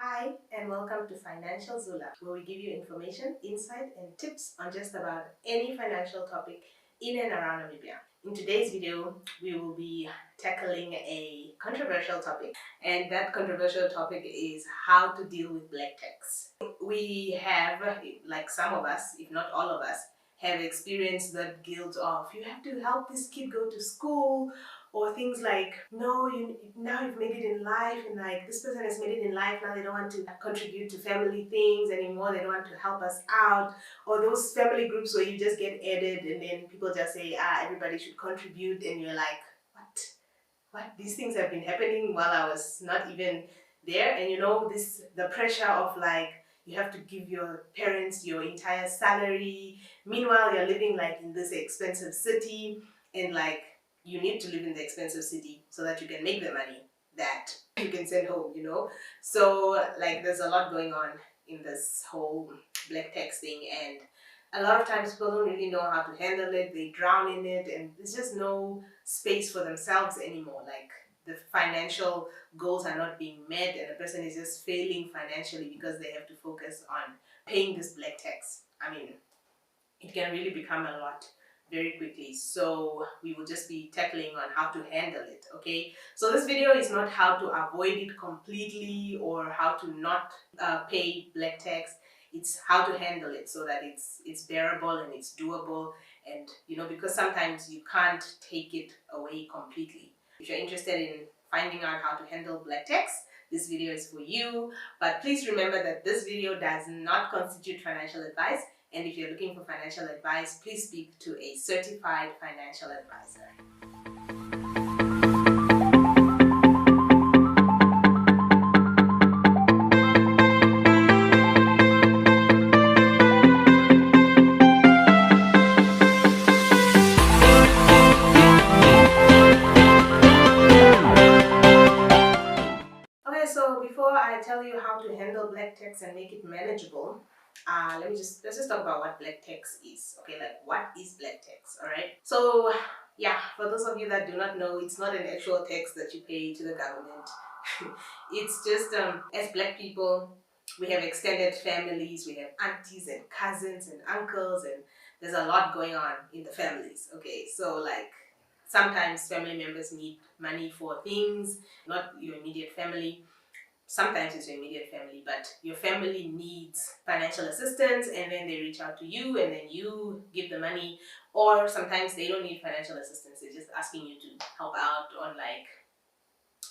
Hi, and welcome to Financial Zula, where we give you information, insight, and tips on just about any financial topic in and around Namibia. In today's video, we will be tackling a controversial topic, and that controversial topic is how to deal with black tax. We have, like some of us, if not all of us, have experienced that guilt of you have to help this kid go to school, or things like no, now you've made it in life, and like this person has made it in life, now they don't want to contribute to family things anymore, they don't want to help us out. Or those family groups where you just get added and then people just say everybody should contribute, and you're like, what these things have been happening while I was not even there. And this, the pressure of like you have to give your parents your entire salary, meanwhile you're living like in this expensive city, and like you need to live in the expensive city so that you can make the money that you can send home. So like there's a lot going on in this whole black tax thing, and a lot of times people don't really know how to handle it, they drown in it, and there's just no space for themselves anymore. Like the financial goals are not being met, and the person is just failing financially because they have to focus on paying this black tax. I mean, it can really become a lot very quickly. So we will just be tackling on how to handle it. Okay, so this video is not how to avoid it completely or how to not pay black tax. It's how to handle it so that it's bearable and it's doable. And because sometimes you can't take it away completely. If you're interested in finding out how to handle black tax, this video is for you. But please remember that this video does not constitute financial advice, and if you're looking for financial advice, please speak to a certified financial advisor. Okay, so before I tell you how to handle black tax and make it manageable, let's just talk about what black tax is. Okay, like what is black tax? All right. So yeah, for those of you that do not know, it's not an actual tax that you pay to the government. It's just as black people, we have extended families, we have aunties and cousins and uncles, and there's a lot going on in the families. Okay, so like sometimes family members need money for things, not your immediate family. Sometimes it's your immediate family, but your family needs financial assistance, and then they reach out to you and then you give the money. Or sometimes they don't need financial assistance, they're just asking you to help out on like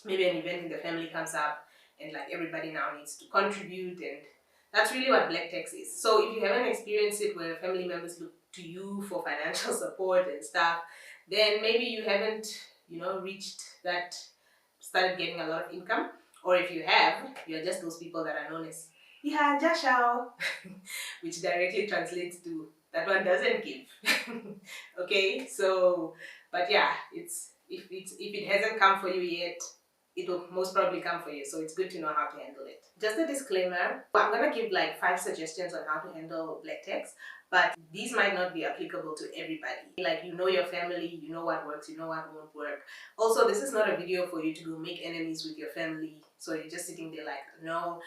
maybe an event in the family comes up, and like everybody now needs to contribute, and that's really what black tax is. So if you haven't experienced it where family members look to you for financial support and stuff, then maybe you haven't reached that, started getting a lot of income. Or if you have, you're just those people that are known as yeah jashao, which directly translates to that one doesn't give. Okay, so but yeah, if it hasn't come for you yet, it will most probably come for you. So it's good to know how to handle it. Just a disclaimer, I'm gonna give like 5 suggestions on how to handle black tax, but these might not be applicable to everybody. Like your family, you know what works, you know what won't work. Also, this is not a video for you to go make enemies with your family. So you're just sitting there like, no,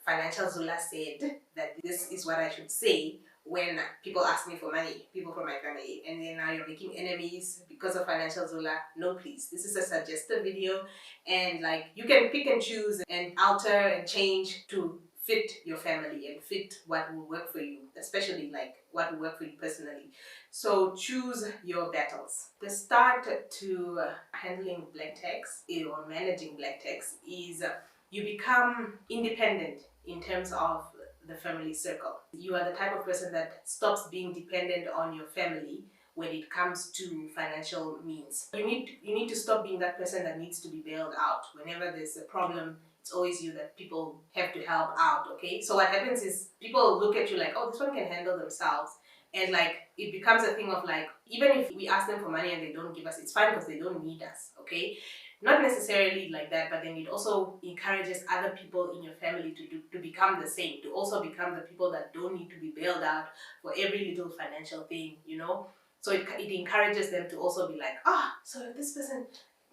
Financial Zula said that this is what I should say when people ask me for money, people from my family, and then now you're making enemies because of Financial Zula. No, please. This is a suggested video, and like you can pick and choose and alter and change to fit your family and fit what will work for you, especially like what will work for you personally. So choose your battles. The start to handling black tax or managing black tax is you become independent in terms of the family circle. You are the type of person that stops being dependent on your family when it comes to financial means. You need to stop being that person that needs to be bailed out. Whenever there's a problem, it's always you that people have to help out, okay? So what happens is people look at you like, oh, this one can handle themselves. And like it becomes a thing of like, even if we ask them for money and they don't give us, it's fine because they don't need us, okay? Not necessarily like that, but then it also encourages other people in your family to become the same, to also become the people that don't need to be bailed out for every little financial thing. So it encourages them to also be like, so if this person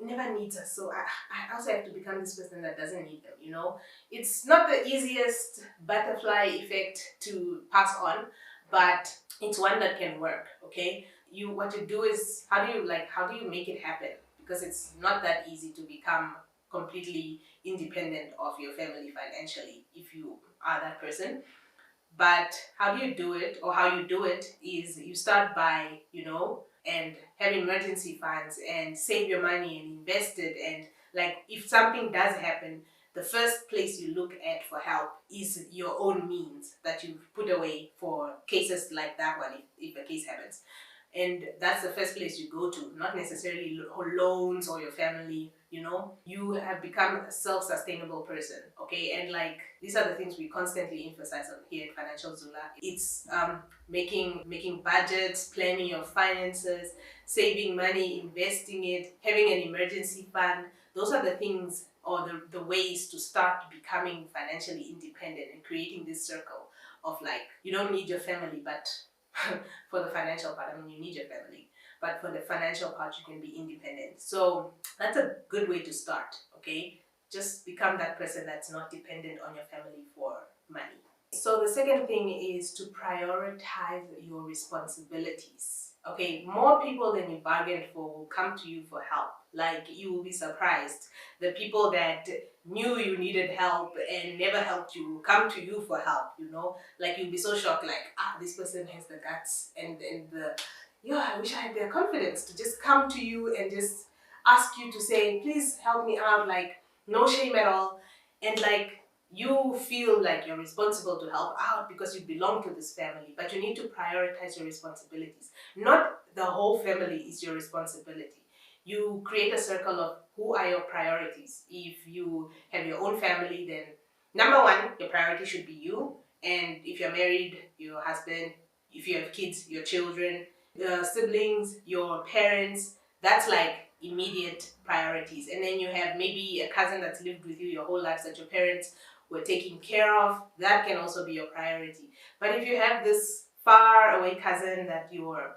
never needs us. So I also have to become this person that doesn't need them, you know. It's not the easiest butterfly effect to pass on, but it's one that can work, okay? What you do is, how do you make it happen? Because it's not that easy to become completely independent of your family financially if you are that person. But how do you do it, or how you do it is you start by, and have emergency funds and save your money and invest it. And like, if something does happen, the first place you look at for help is your own means that you've put away for cases like that one, if a case happens. And that's the first place you go to, not necessarily loans or your family. You have become a self-sustainable person, okay? And like, these are the things we constantly emphasize on here at Financial Zula. It's making budgets, planning your finances, saving money, investing it, having an emergency fund. Those are the things, or the ways to start becoming financially independent and creating this circle of, like, you don't need your family, but for the financial part, I mean, you need your family, but for the financial part, you can be independent. So that's a good way to start, okay? Just become that person that's not dependent on your family for money. So the second thing is to prioritize your responsibilities. Okay, more people than you bargained for will come to you for help. Like, you will be surprised. The people that knew you needed help and never helped you will come to you for help. Like, you'll be so shocked, like, this person has the guts and the, I wish I had their confidence to just come to you and just ask you to say, please help me out, like, no shame at all. And like, you feel like you're responsible to help out because you belong to this family, but you need to prioritize your responsibilities. Not the whole family is your responsibility. You create a circle of who are your priorities. If you have your own family, then number one, your priority should be you. And if you're married, your husband. If you have kids, your children, your siblings, your parents. That's like immediate priorities. And then you have maybe a cousin that's lived with you your whole life that your parents were taking care of. That can also be your priority. But if you have this far away cousin that your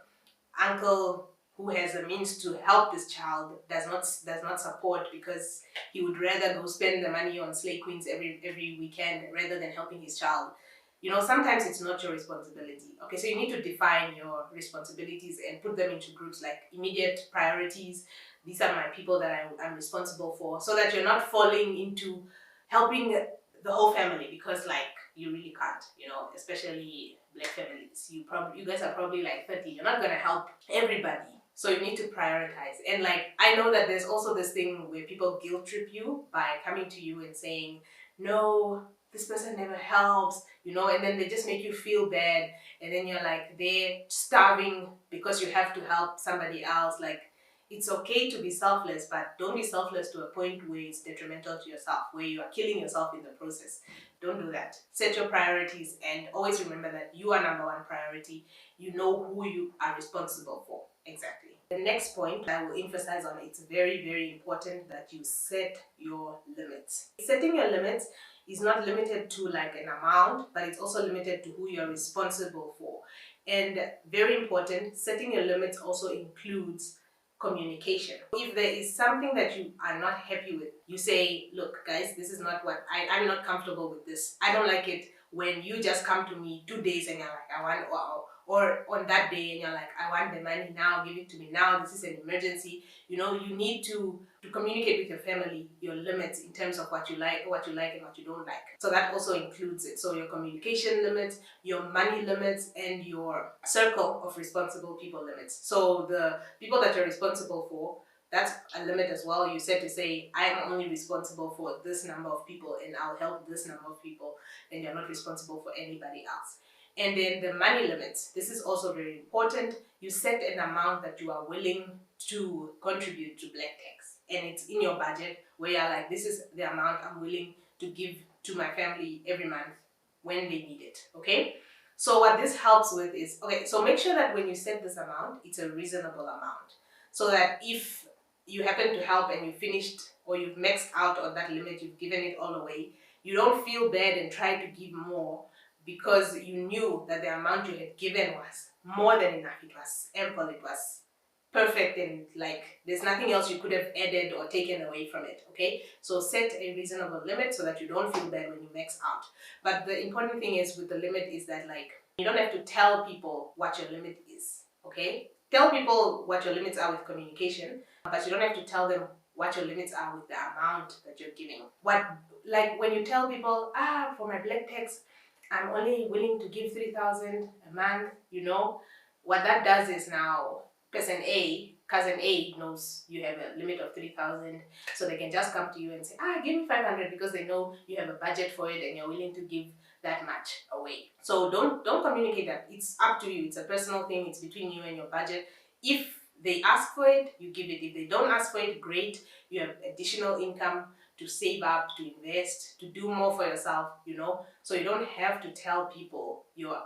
uncle, who has the means to help this child, does not support, because he would rather go spend the money on slay queens every weekend rather than helping his child. Sometimes it's not your responsibility. Okay, so you need to define your responsibilities and put them into groups, like immediate priorities. These are my people that I'm responsible for, so that you're not falling into helping the whole family, because like, you really can't, especially black families. You guys are probably like 30. You're not gonna help everybody. So you need to prioritize. And like, I know that there's also this thing where people guilt trip you by coming to you and saying, no, this person never helps, and then they just make you feel bad. And then you're like, they're starving because you have to help somebody else. Like, it's okay to be selfless, but don't be selfless to a point where it's detrimental to yourself, where you are killing yourself in the process. Don't do that. Set your priorities and always remember that you are number one priority. You know who you are responsible for. Exactly. The next point I will emphasize on, it's very, very important that you set your limits. Setting your limits is not limited to like an amount, but it's also limited to who you're responsible for. And very important, setting your limits also includes communication. If there is something that you are not happy with, you say, look guys, this is not what I'm not comfortable with this. I don't like it when you just come to me 2 days and you're like, I want, or on that day and you're like, I want the money now, give it to me now, this is an emergency. You need to communicate with your family your limits in terms of what you like and what you don't like. So that also includes it. So your communication limits, your money limits, and your circle of responsible people limits. So the people that you're responsible for, that's a limit as well. You said to say, I am only responsible for this number of people and I'll help this number of people, and you're not responsible for anybody else. And then the money limits. This is also very important. You set an amount that you are willing to contribute to Black Tax. And it's in your budget where you're like, this is the amount I'm willing to give to my family every month when they need it, okay? So what this helps with is, okay, so make sure that when you set this amount, it's a reasonable amount. So that if you happen to help and you finished, or you've maxed out on that limit, you've given it all away, you don't feel bad and try to give more, because you knew that the amount you had given was more than enough. It was ample, it was perfect and like there's nothing else you could have added or taken away from it. Okay, so set a reasonable limit so that you don't feel bad when you max out. But the important thing is with the limit is that like you don't have to tell people what your limit is. Okay, tell people what your limits are with communication, but you don't have to tell them what your limits are with the amount that you're giving. What, like when you tell people, for my black text I'm only willing to give 3,000 a month, you know, what that does is now person A, cousin A knows you have a limit of 3,000, so they can just come to you and say, give me 500, because they know you have a budget for it and you're willing to give that much away. So don't communicate that. It's up to you. It's a personal thing. It's between you and your budget. If they ask for it, you give it. If they don't ask for it, great. You have additional income to save up, to invest, to do more for yourself, you know. So you don't have to tell people your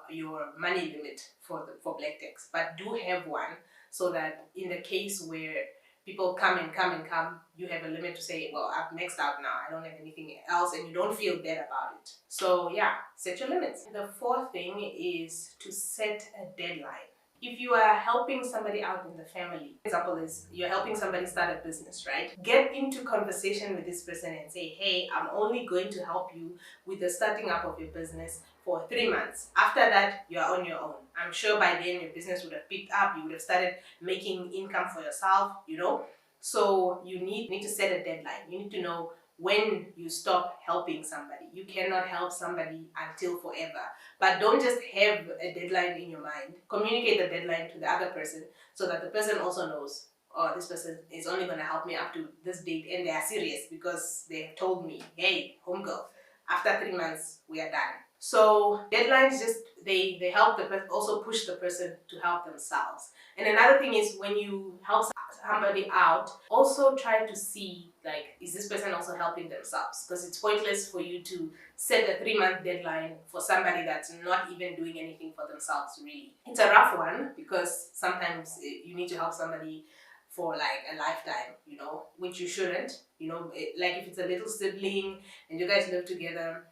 money limit for black text, but do have one, so that in the case where people come and come, you have a limit to say, well, I've maxed out now, I don't have anything else, and you don't feel bad about it. So yeah, set your limits. The fourth thing is to set a deadline. If you are helping somebody out in the family, example is you're helping somebody start a business, right? Get into conversation with this person and say, hey, I'm only going to help you with the starting up of your business for 3 months. After that, you're on your own. I'm sure by then your business would have picked up, you would have started making income for yourself, you know? So you need to set a deadline. You need to know when you stop helping somebody. You cannot help somebody until forever. But don't just have a deadline in your mind. Communicate the deadline to the other person so that the person also knows, oh, this person is only going to help me up to this date, and they are serious because they have told me, hey, homegirl, after 3 months, we are done. So deadlines just, they help the person, also push the person to help themselves. And another thing is when you help somebody out, also try to see, like, is this person also helping themselves? Because it's pointless for you to set a 3-month deadline for somebody that's not even doing anything for themselves, really. It's a rough one because sometimes you need to help somebody for like a lifetime, you know, which you shouldn't, you know. Like if it's a little sibling and you guys live together,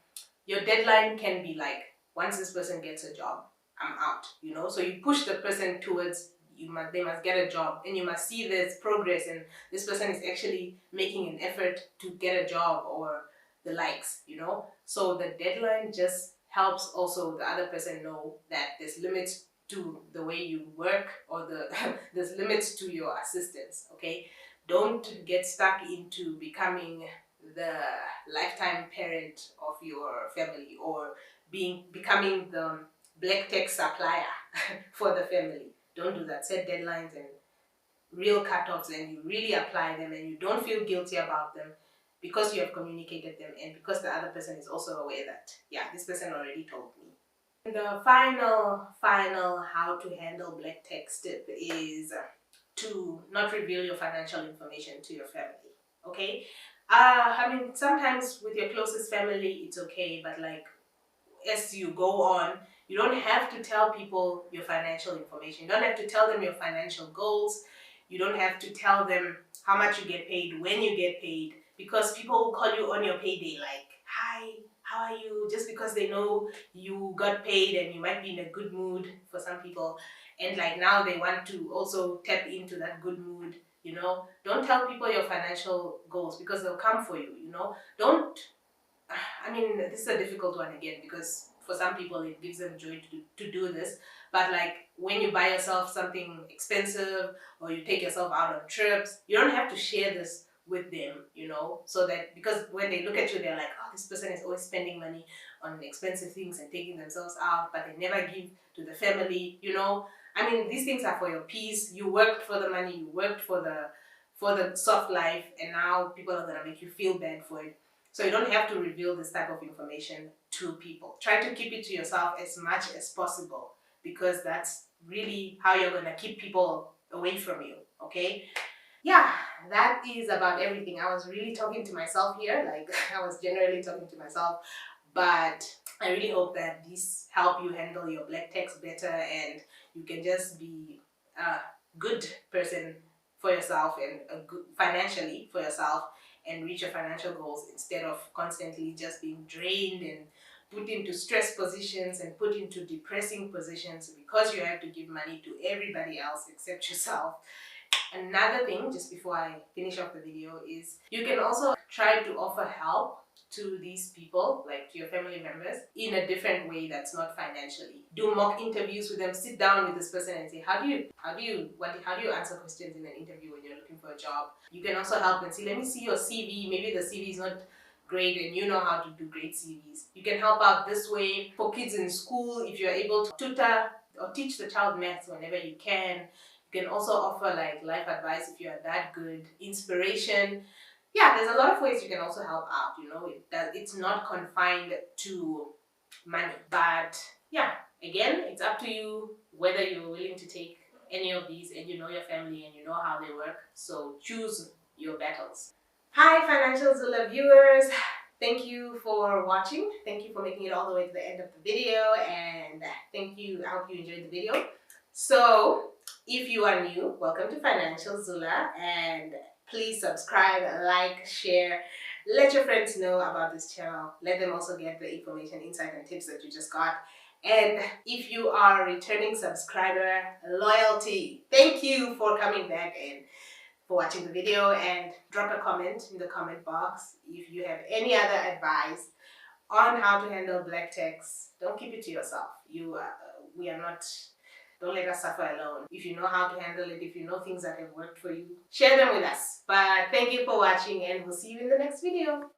your deadline can be like, once this person gets a job, I'm out, you know. So you push the person towards, they must get a job, and you must see there's progress and this person is actually making an effort to get a job or the likes, you know. So the deadline just helps also the other person know that there's limits to the way you work, or there's limits to your assistance. Okay, don't get stuck into becoming the lifetime parent of your family, or becoming the black tech supplier for the family. Don't do that. Set deadlines and real cutoffs, and you really apply them, and you don't feel guilty about them because you have communicated them, and because the other person is also aware that, yeah, this person already told me. The final how to handle black text tip is to not reveal your financial information to your family. Okay, I mean, sometimes with your closest family it's okay, but like as you go on, you don't have to tell people your financial information. You don't have to tell them your financial goals. You don't have to tell them how much you get paid, when you get paid, because people will call you on your payday like, hi, how are you? Just because they know you got paid and you might be in a good mood for some people. And like now they want to also tap into that good mood, you know. Don't tell people your financial goals because they'll come for you, you know. Don't, I mean, this is a difficult one again, because for some people it gives them joy to do this. But like when you buy yourself something expensive or you take yourself out on trips, you don't have to share this with them, you know, so that, because when they look at you, they're like, oh, this person is always spending money on expensive things and taking themselves out, but they never give to the family, you know. I mean, these things are for your peace. You worked for the money, you worked for the soft life, and now people are gonna make you feel bad for it. So you don't have to reveal this type of information to people. Try to keep it to yourself as much as possible, because that's really how you're gonna keep people away from you, okay? Yeah, that is about everything. I was really talking to myself here, like I was generally talking to myself, but I really hope that this help you handle your black text better, and you can just be a good person for yourself, and a good financially for yourself, and reach your financial goals, instead of constantly just being drained and put into stress positions and put into depressing positions because you have to give money to everybody else except yourself. Another thing, just before I finish off the video, is you can also try to offer help to these people, like to your family members, in a different way that's not financially. Do mock interviews with them. Sit down with this person and say, how do you answer questions in an interview when you're looking for a job? You can also help and say, let me see your CV. Maybe the CV is not great and you know how to do great CVs. You can help out this way. For kids in school, if you're able to tutor or teach the child maths whenever you can. You can also offer like life advice if you are that good, inspiration. Yeah, there's a lot of ways you can also help out. It's not confined to money. But yeah, again, it's up to you whether you're willing to take any of these, and you know your family and you know how they work. So choose your battles. Hi, Financial Zula viewers. Thank you for watching. Thank you for making it all the way to the end of the video, and thank you. I hope you enjoyed the video. So, if you are new, welcome to Financial Zula, and please subscribe, like, share, let your friends know about this channel. Let them also get the information, insight, and tips that you just got. And if you are a returning subscriber, loyalty. Thank you for coming back and for watching the video, and drop a comment in the comment box if you have any other advice on how to handle black tax. Don't keep it to yourself. We are not, don't let us suffer alone. If you know how to handle it, if you know things that have worked for you, share them with us. But thank you for watching, and we'll see you in the next video.